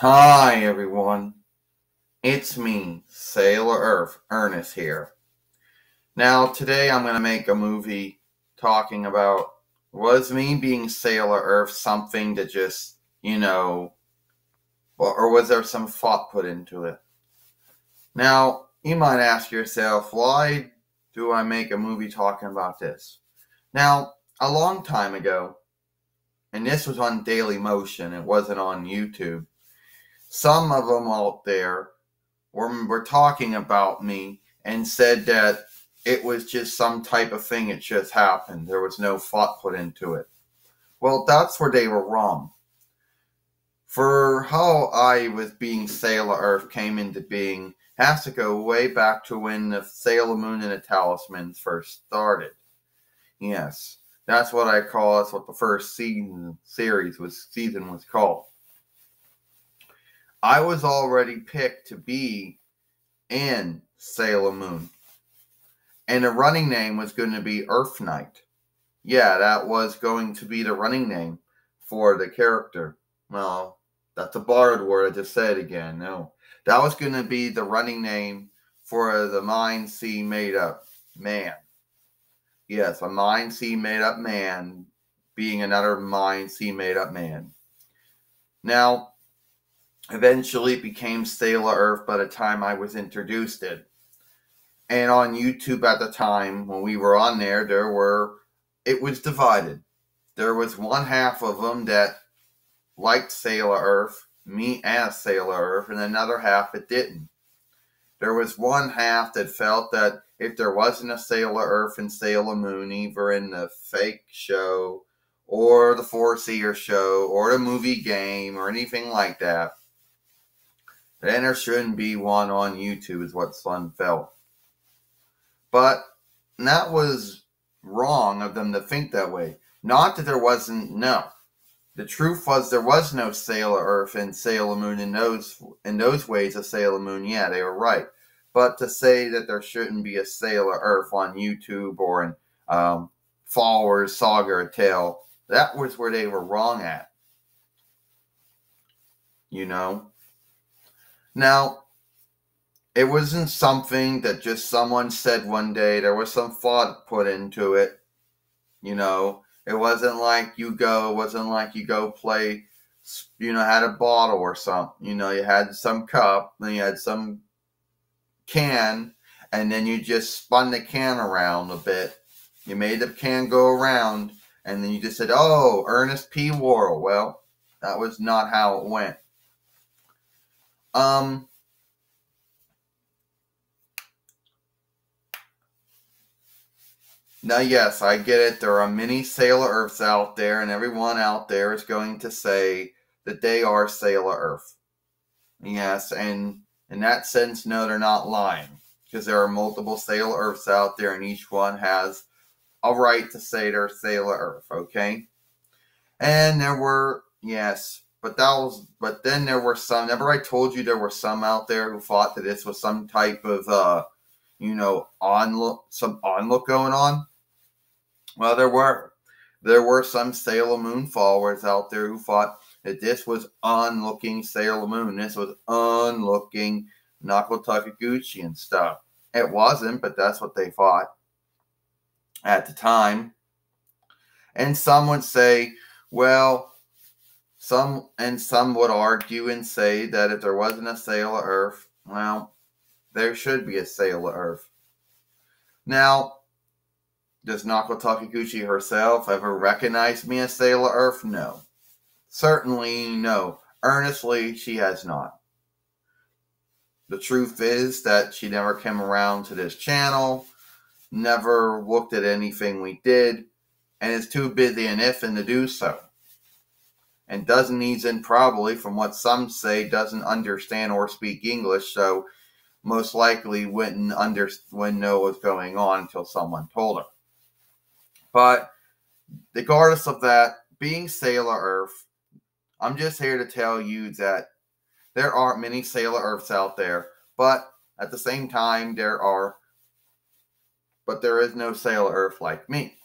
Hi everyone, it's me, Sailor Earth, Ernest here. Now today I'm going to make a movie talking about was me being Sailor Earth something that just, or was there some thought put into it? Now, you might ask yourself, why do I make a movie talking about this? Now, a long time ago, and this was on Daily Motion, it wasn't on YouTube, some of them out there were talking about me and said that it was just some type of thing that just happened. There was no thought put into it. Well, that's where they were wrong. For how I was being Sailor Earth came into being has to go way back to when the Sailor Moon and the Talismans first started. Yes, that's what I call. That's what the first season was called. I was already picked to be in Sailor Moon. And the running name was going to be Earth Knight. Yeah, that was going to be the running name for the character. Well, that's a borrowed word. I just said it again. No. That was going to be the running name for the Mind Sea Made Up Man. Yes, a Mind Sea Made Up Man being another Mind Sea Made Up Man. Now, eventually it became Sailor Earth by the time I was introduced it. And on YouTube at the time, when we were on there, it was divided. There was one half of them that liked Sailor Earth, me as Sailor Earth, and another half that didn't. There was one half that felt that if there wasn't a Sailor Earth and Sailor Moon, either in the fake show, or the Four Seer show, or the movie game, or anything like that, then there shouldn't be one on YouTube, is what some felt. But that was wrong of them to think that way. Not that there wasn't, no. The truth was there was no Sailor Earth and Sailor Moon in those ways of Sailor Moon. Yeah, they were right. But to say that there shouldn't be a Sailor Earth on YouTube or in Followers, Saga, or Tale, that was where they were wrong at. Now, it wasn't something that just someone said one day. There was some thought put into it. It wasn't like you go play, had a bottle or something. You had some cup, then you had some can, and then you just spun the can around a bit. You made the can go around, and then you just said, "Oh, Ernest P. Worrell." Well, that was not how it went. Now, yes, I get it. There are many Sailor Earths out there, and everyone out there is going to say that they are Sailor Earth. Yes, and in that sense, no, they're not lying, because there are multiple Sailor Earths out there, and each one has a right to say they're Sailor Earth, okay? And there were, yes, but then there were some, remember I told you there were some out there who thought that this was some type of, some onlook going on? Well, there were some Sailor Moon followers out there who thought that this was onlooking Sailor Moon. This was onlooking Naoko Takiguchi and stuff. It wasn't, but that's what they thought at the time. And some would say, well, some would argue and say that if there wasn't a Sailor Earth, well, there should be a Sailor Earth. Now, does Naoko Takiguchi herself ever recognize me as Sailor Earth? No. Certainly no. Earnestly, she has not. The truth is that she never came around to this channel, never looked at anything we did, and is too busy and ifing to do so. And doesn't even probably, from what some say, doesn't understand or speak English, so most likely wouldn't know what's going on until someone told her. But regardless of that, being Sailor Earth, I'm just here to tell you that there aren't many Sailor Earths out there, but at the same time, there is no Sailor Earth like me.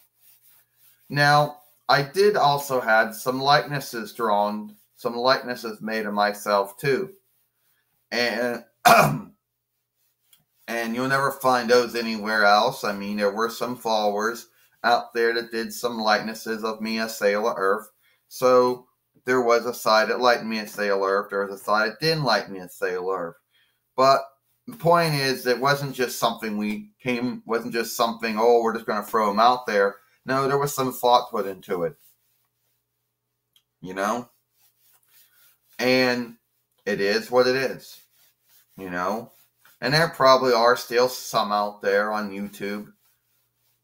Now, I did also had some likenesses drawn, some likenesses made of myself too. And and you'll never find those anywhere else. I mean, there were some followers out there that did some likenesses of me as Sailor Earth. So there was a side that liked me as Sailor Earth. There was a side that didn't like me as Sailor Earth. But the point is, it wasn't just something wasn't just something, oh, we're just going to throw them out there. No, there was some thought put into it. You know? And it is what it is. You know? And there probably are still some out there on YouTube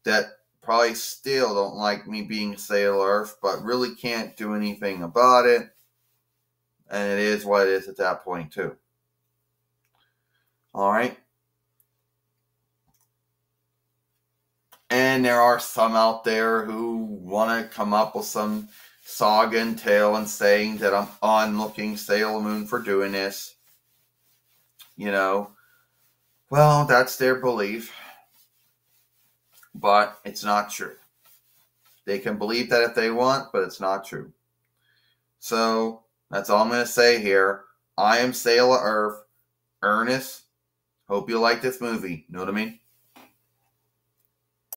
that probably still don't like me being Sailor Earth, but really can't do anything about it. And it is what it is at that point, too. Alright? And there are some out there who want to come up with some saga and tale and saying that I'm onlooking Sailor Moon for doing this. You know? Well, that's their belief. But it's not true. They can believe that if they want, but it's not true. So, that's all I'm going to say here. I am Sailor Earth. Ernest, hope you like this movie. Know what I mean?